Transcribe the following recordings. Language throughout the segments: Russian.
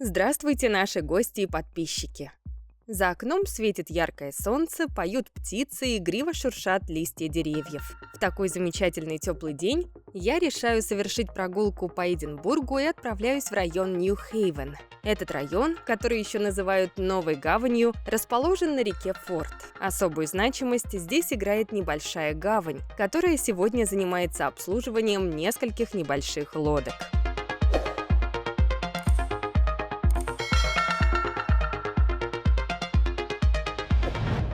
Здравствуйте, наши гости и подписчики! За окном светит яркое солнце, поют птицы и игриво шуршат листья деревьев. В такой замечательный теплый день я решаю совершить прогулку по Эдинбургу и отправляюсь в район Нью-Хейвен. Этот район, который еще называют Новой Гаванью, расположен на реке Форд. Особую значимость здесь играет небольшая гавань, которая сегодня занимается обслуживанием нескольких небольших лодок.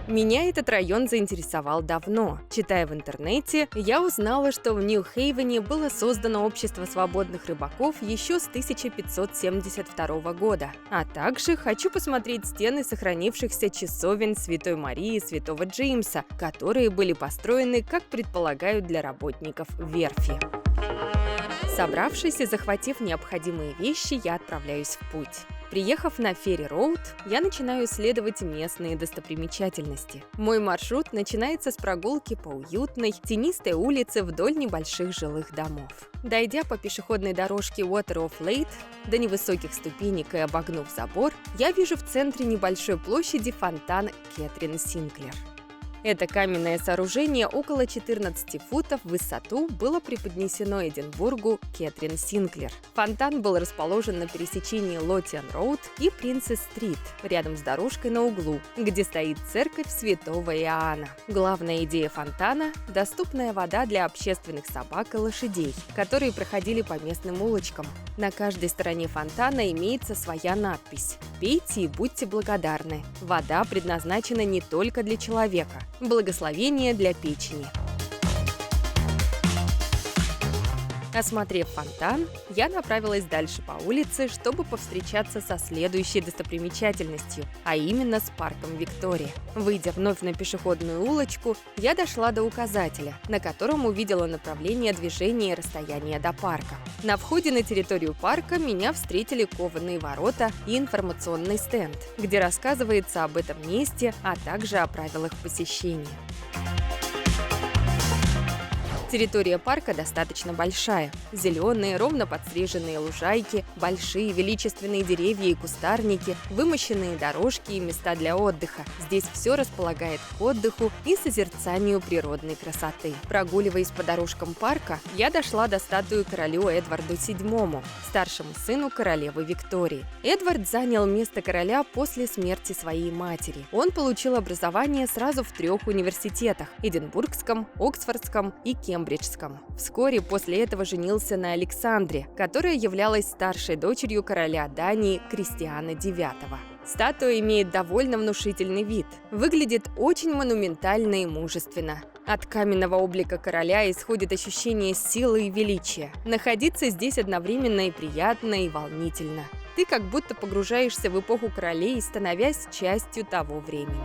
Меня этот район заинтересовал давно. Читая в интернете, я узнала, что в Нью-Хейвене было создано общество свободных рыбаков еще с 1572 года. А также хочу посмотреть стены сохранившихся часовен Святой Марии и Святого Джеймса, которые были построены, как предполагают, для работников верфи. Собравшись и захватив необходимые вещи, я отправляюсь в путь. Приехав на Ферри-Роуд, я начинаю исследовать местные достопримечательности. Мой маршрут начинается с прогулки по уютной, тенистой улице вдоль небольших жилых домов. Дойдя по пешеходной дорожке Water of Leith до невысоких ступенек и обогнув забор, я вижу в центре небольшой площади фонтан Кэтрин Синклер. Это каменное сооружение около 14 футов в высоту было преподнесено Эдинбургу Кэтрин Синклер. Фонтан был расположен на пересечении Лотиан-Роуд и Принцесс-Стрит, рядом с дорожкой на углу, где стоит церковь Святого Иоанна. Главная идея фонтана – доступная вода для общественных собак и лошадей, которые проходили по местным улочкам. На каждой стороне фонтана имеется своя надпись: «Пейте и будьте благодарны. Вода предназначена не только для человека. Благословение для печени». Осмотрев фонтан, я направилась дальше по улице, чтобы повстречаться со следующей достопримечательностью, а именно с парком Виктория. Выйдя вновь на пешеходную улочку, я дошла до указателя, на котором увидела направление движения и расстояние до парка. На входе на территорию парка меня встретили кованые ворота и информационный стенд, где рассказывается об этом месте, а также о правилах посещения. Территория парка достаточно большая. Зеленые, ровно подстриженные лужайки, большие величественные деревья и кустарники, вымощенные дорожки и места для отдыха. Здесь все располагает к отдыху и созерцанию природной красоты. Прогуливаясь по дорожкам парка, я дошла до статуи королю Эдварду VII, старшему сыну королевы Виктории. Эдвард занял место короля после смерти своей матери. Он получил образование сразу в 3 университетах – Эдинбургском, Оксфордском и Кембриджском. Вскоре после этого женился на Александре, которая являлась старшей дочерью короля Дании Кристиана IX. Статуя имеет довольно внушительный вид. Выглядит очень монументально и мужественно. От каменного облика короля исходит ощущение силы и величия. Находиться здесь одновременно и приятно, и волнительно. Ты как будто погружаешься в эпоху королей, становясь частью того времени.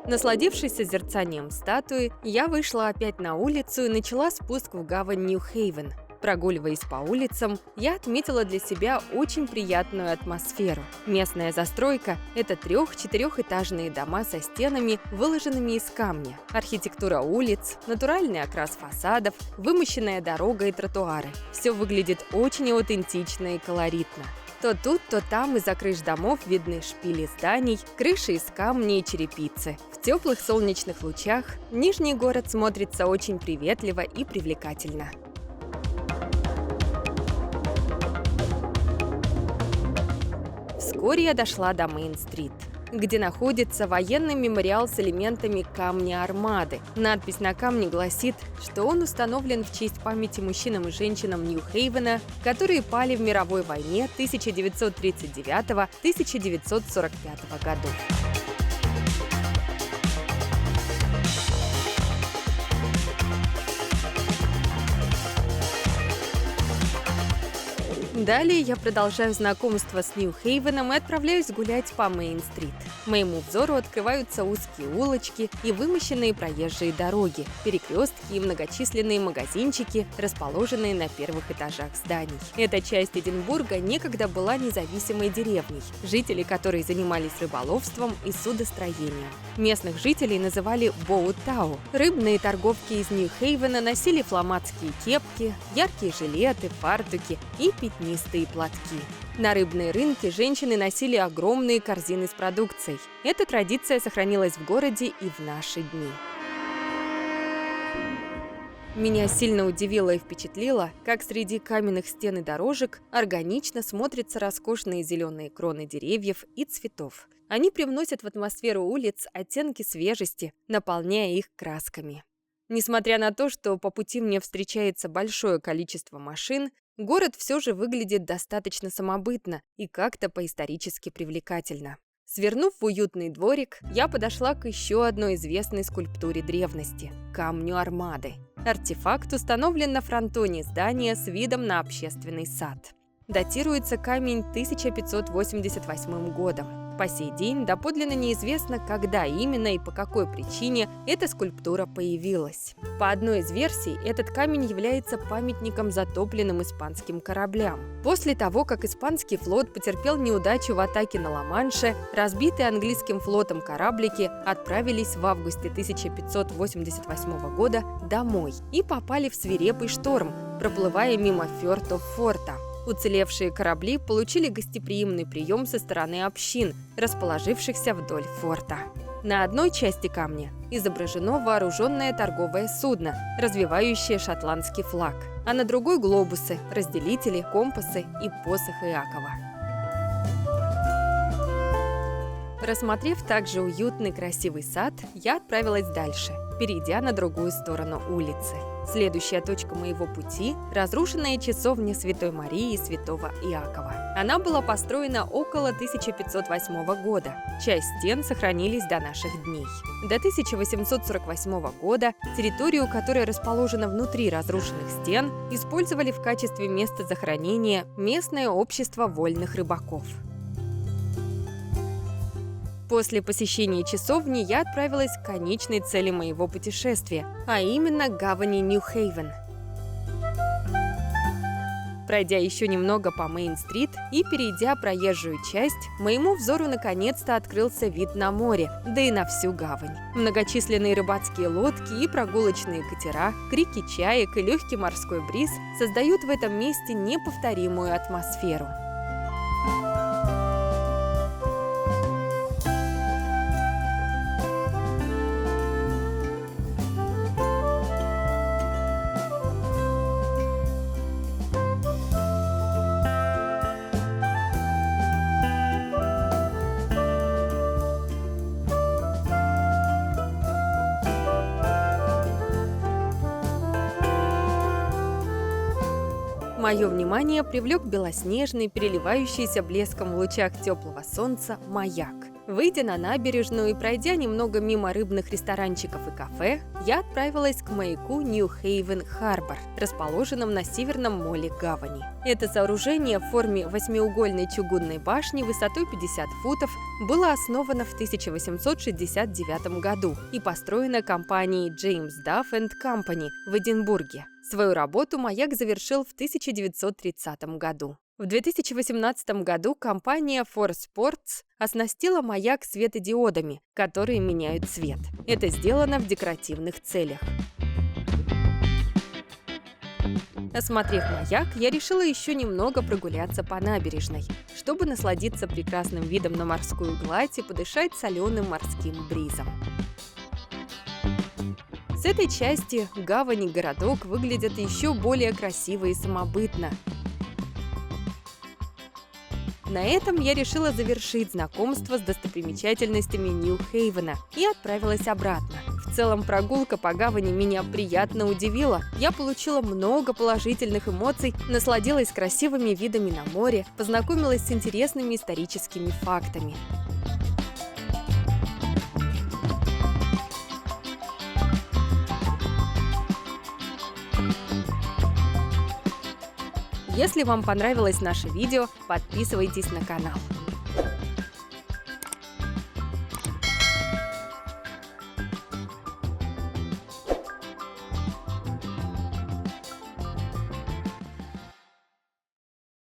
Насладившись созерцанием статуи, я вышла опять на улицу и начала спуск в гавань Нью-Хейвен. Прогуливаясь по улицам, я отметила для себя очень приятную атмосферу. Местная застройка – это 3-4-этажные дома со стенами, выложенными из камня, архитектура улиц, натуральный окрас фасадов, вымощенная дорога и тротуары. Все выглядит очень аутентично и колоритно. То тут, то там из-за крыш домов видны шпили зданий, крыши из камня и черепицы. В теплых солнечных лучах Нижний город смотрится очень приветливо и привлекательно. Вскоре я дошла до Мейн-стрит, где находится военный мемориал с элементами камня Армады. Надпись на камне гласит, что он установлен в честь памяти мужчинам и женщинам Нью-Хейвена, которые пали в мировой войне 1939-1945 годов. Далее я продолжаю знакомство с Нью-Хейвеном и отправляюсь гулять по Мейн-стрит. Моему взору открываются узкие улочки и вымощенные проезжие дороги, перекрестки и многочисленные магазинчики, расположенные на первых этажах зданий. Эта часть Эдинбурга некогда была независимой деревней, жители которой занимались рыболовством и судостроением. Местных жителей называли Боут-Тау. Рыбные торговки из Нью-Хейвена носили фламандские кепки, яркие жилеты, фартуки и пятнистые платки. На рыбные рынки женщины носили огромные корзины с продукцией. Эта традиция сохранилась в городе и в наши дни. Меня сильно удивило и впечатлило, как среди каменных стен и дорожек органично смотрятся роскошные зеленые кроны деревьев и цветов. Они привносят в атмосферу улиц оттенки свежести, наполняя их красками. Несмотря на то, что по пути мне встречается большое количество машин, город все же выглядит достаточно самобытно и как-то поисторически привлекательно. Свернув в уютный дворик, я подошла к еще одной известной скульптуре древности – камню Армады. Артефакт установлен на фронтоне здания с видом на общественный сад. Датируется камень 1588 годом. По сей день доподлинно неизвестно, когда именно и по какой причине эта скульптура появилась. По одной из версий, этот камень является памятником затопленным испанским кораблям. После того, как испанский флот потерпел неудачу в атаке на Ла-Манше, разбитые английским флотом кораблики отправились в августе 1588 года домой и попали в свирепый шторм, проплывая мимо форта. Уцелевшие корабли получили гостеприимный прием со стороны общин, расположившихся вдоль форта. На одной части камня изображено вооруженное торговое судно, развевающее шотландский флаг, а на другой – глобусы, разделители, компасы и посох Иакова. Рассмотрев также уютный красивый сад, я отправилась дальше, перейдя на другую сторону улицы. Следующая точка моего пути – разрушенная часовня Святой Марии и Святого Иакова. Она была построена около 1508 года. Часть стен сохранились до наших дней. До 1848 года территорию, которая расположена внутри разрушенных стен, использовали в качестве места захоронения местное общество вольных рыбаков. После посещения часовни я отправилась к конечной цели моего путешествия, а именно к гавани Нью-Хейвен. Пройдя еще немного по Мейн-стрит и перейдя проезжую часть, моему взору наконец-то открылся вид на море, да и на всю гавань. Многочисленные рыбацкие лодки и прогулочные катера, крики чаек и легкий морской бриз создают в этом месте неповторимую атмосферу. Мое внимание привлек белоснежный, переливающийся блеском в лучах теплого солнца маяк. Выйдя на набережную и пройдя немного мимо рыбных ресторанчиков и кафе, я отправилась к маяку Нью-Хейвен-Харбор, расположенном на северном моле гавани. Это сооружение в форме восьмиугольной чугунной башни высотой 50 футов было основано в 1869 году и построено компанией James Duff & Company в Эдинбурге. Свою работу маяк завершил в 1930 году. В 2018 году компания Force Sports оснастила маяк светодиодами, которые меняют цвет. Это сделано в декоративных целях. Осмотрев маяк, я решила еще немного прогуляться по набережной, чтобы насладиться прекрасным видом на морскую гладь и подышать соленым морским бризом. С этой части гавань и городок выглядят еще более красиво и самобытно. На этом я решила завершить знакомство с достопримечательностями Нью-Хейвена и отправилась обратно. В целом прогулка по гавани меня приятно удивила. Я получила много положительных эмоций, насладилась красивыми видами на море, познакомилась с интересными историческими фактами. Если вам понравилось наше видео, подписывайтесь на канал.